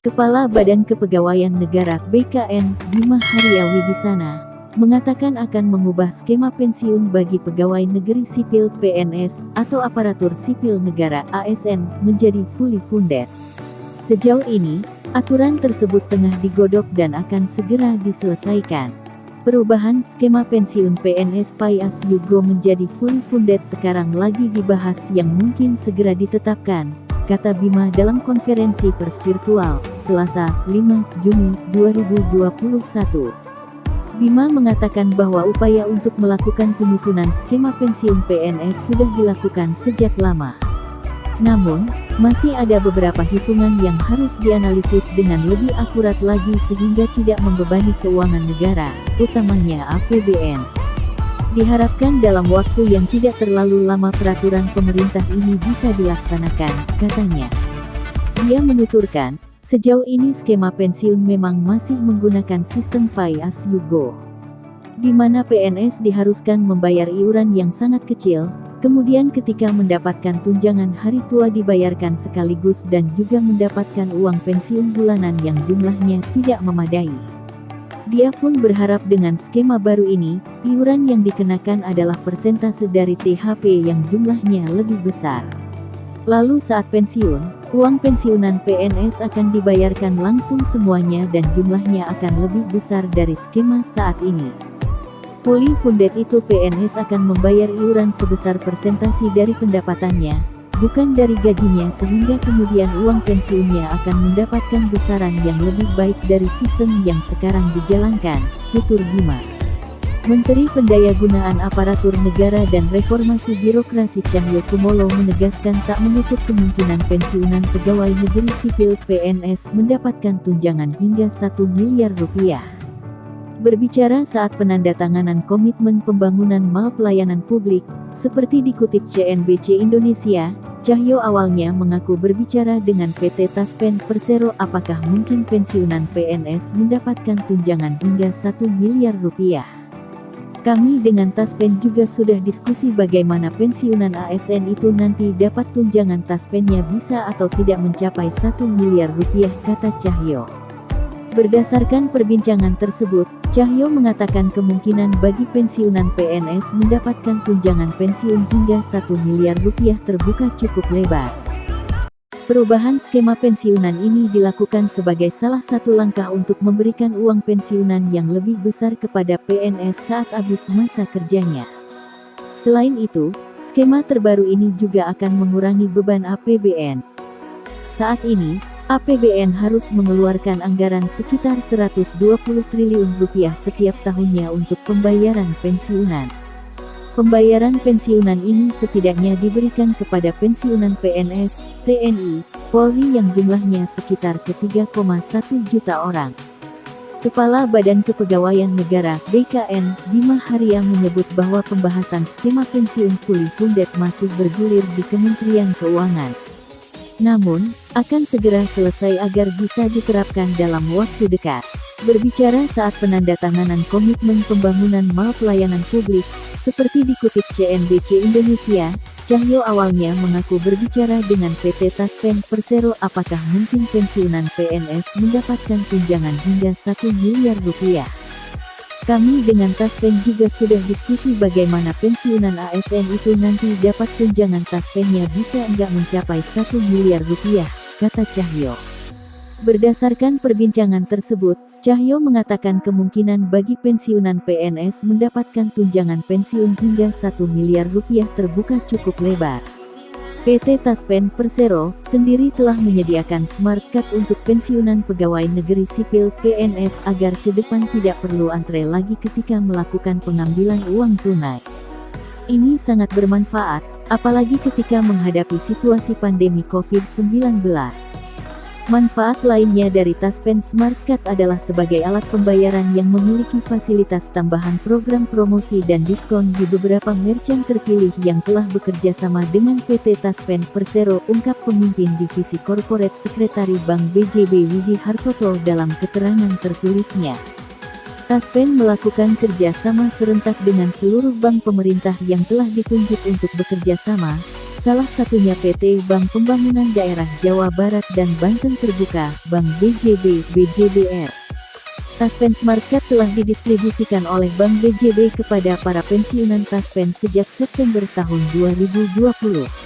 Kepala Badan Kepegawaian Negara (BKN), Bima Haria Wibisana, mengatakan akan mengubah skema pensiun bagi pegawai negeri sipil (PNS) atau aparatur sipil negara (ASN) menjadi fully funded. Sejauh ini, aturan tersebut tengah digodok dan akan segera diselesaikan. Perubahan skema pensiun PNS pay-as-you-go menjadi fully funded sekarang lagi dibahas yang mungkin segera ditetapkan, kata Bima dalam konferensi pers virtual, Selasa, 5 Juni 2021. Bima mengatakan bahwa upaya untuk melakukan penyusunan skema pensiun PNS sudah dilakukan sejak lama. Namun, masih ada beberapa hitungan yang harus dianalisis dengan lebih akurat lagi sehingga tidak membebani keuangan negara, utamanya APBN. Diharapkan dalam waktu yang tidak terlalu lama peraturan pemerintah ini bisa dilaksanakan, katanya. Dia menuturkan, sejauh ini skema pensiun memang masih menggunakan sistem pay-as-you-go, di mana PNS diharuskan membayar iuran yang sangat kecil, kemudian ketika mendapatkan tunjangan hari tua dibayarkan sekaligus dan juga mendapatkan uang pensiun bulanan yang jumlahnya tidak memadai. Dia pun berharap dengan skema baru ini, iuran yang dikenakan adalah persentase dari THP yang jumlahnya lebih besar. Lalu saat pensiun, uang pensiunan PNS akan dibayarkan langsung semuanya dan jumlahnya akan lebih besar dari skema saat ini. Fully funded itu PNS akan membayar iuran sebesar persentase dari pendapatannya, bukan dari gajinya sehingga kemudian uang pensiunnya akan mendapatkan besaran yang lebih baik dari sistem yang sekarang dijalankan, tutur Bima. Menteri Pendayagunaan Aparatur Negara dan Reformasi Birokrasi Cahyokumolo menegaskan tak menutup kemungkinan pensiunan pegawai negeri sipil (PNS) mendapatkan tunjangan hingga 1 miliar rupiah. Berbicara saat penandatanganan komitmen pembangunan mal pelayanan publik, seperti dikutip CNBC Indonesia, Cahyo awalnya mengaku berbicara dengan PT Taspen Persero apakah mungkin pensiunan PNS mendapatkan tunjangan hingga 1 miliar rupiah. Kami dengan Taspen juga sudah diskusi bagaimana pensiunan ASN itu nanti dapat tunjangan Taspennya bisa atau tidak mencapai 1 miliar rupiah, kata Cahyo. Berdasarkan perbincangan tersebut, Cahyo mengatakan kemungkinan bagi pensiunan PNS mendapatkan tunjangan pensiun hingga 1 miliar rupiah terbuka cukup lebar. Perubahan skema pensiunan ini dilakukan sebagai salah satu langkah untuk memberikan uang pensiunan yang lebih besar kepada PNS saat habis masa kerjanya. Selain itu, skema terbaru ini juga akan mengurangi beban APBN. Saat ini, APBN harus mengeluarkan anggaran sekitar 120 triliun rupiah setiap tahunnya untuk pembayaran pensiunan. Pembayaran pensiunan ini setidaknya diberikan kepada pensiunan PNS, TNI, Polri yang jumlahnya sekitar ke-3,1 juta orang. Kepala Badan Kepegawaian Negara (BKN), Bima Haria menyebut bahwa pembahasan skema pensiun fully funded masih bergulir di Kementerian Keuangan. Namun, akan segera selesai agar bisa diterapkan dalam waktu dekat. Berbicara saat penandatanganan komitmen pembangunan mal pelayanan publik, seperti dikutip CNBC Indonesia, Cahyo awalnya mengaku berbicara dengan PT Taspen Persero apakah mungkin pensiunan PNS mendapatkan tunjangan hingga 1 miliar rupiah. Kami dengan Taspen juga sudah diskusi bagaimana pensiunan ASN itu nanti dapat tunjangan Taspennya bisa enggak mencapai 1 miliar rupiah, kata Cahyo. Berdasarkan perbincangan tersebut, Cahyo mengatakan kemungkinan bagi pensiunan PNS mendapatkan tunjangan pensiun hingga 1 miliar rupiah terbuka cukup lebar. PT Taspen Persero sendiri telah menyediakan smart card untuk pensiunan pegawai negeri sipil (PNS) agar ke depan tidak perlu antre lagi ketika melakukan pengambilan uang tunai. Ini sangat bermanfaat, apalagi ketika menghadapi situasi pandemi COVID-19. Manfaat lainnya dari Taspen Smart Card adalah sebagai alat pembayaran yang memiliki fasilitas tambahan program promosi dan diskon di beberapa merchant terpilih yang telah bekerja sama dengan PT Taspen Persero, ungkap pemimpin divisi Corporate Sekretari Bank BJB Widi Hartoto dalam keterangan tertulisnya. Taspen melakukan kerja sama serentak dengan seluruh bank pemerintah yang telah ditunjuk untuk bekerja sama, salah satunya PT Bank Pembangunan Daerah Jawa Barat dan Banten Terbuka, Bank BJB, BJBR. Taspen Smart Card telah didistribusikan oleh Bank BJB kepada para pensiunan Taspen sejak September tahun 2020.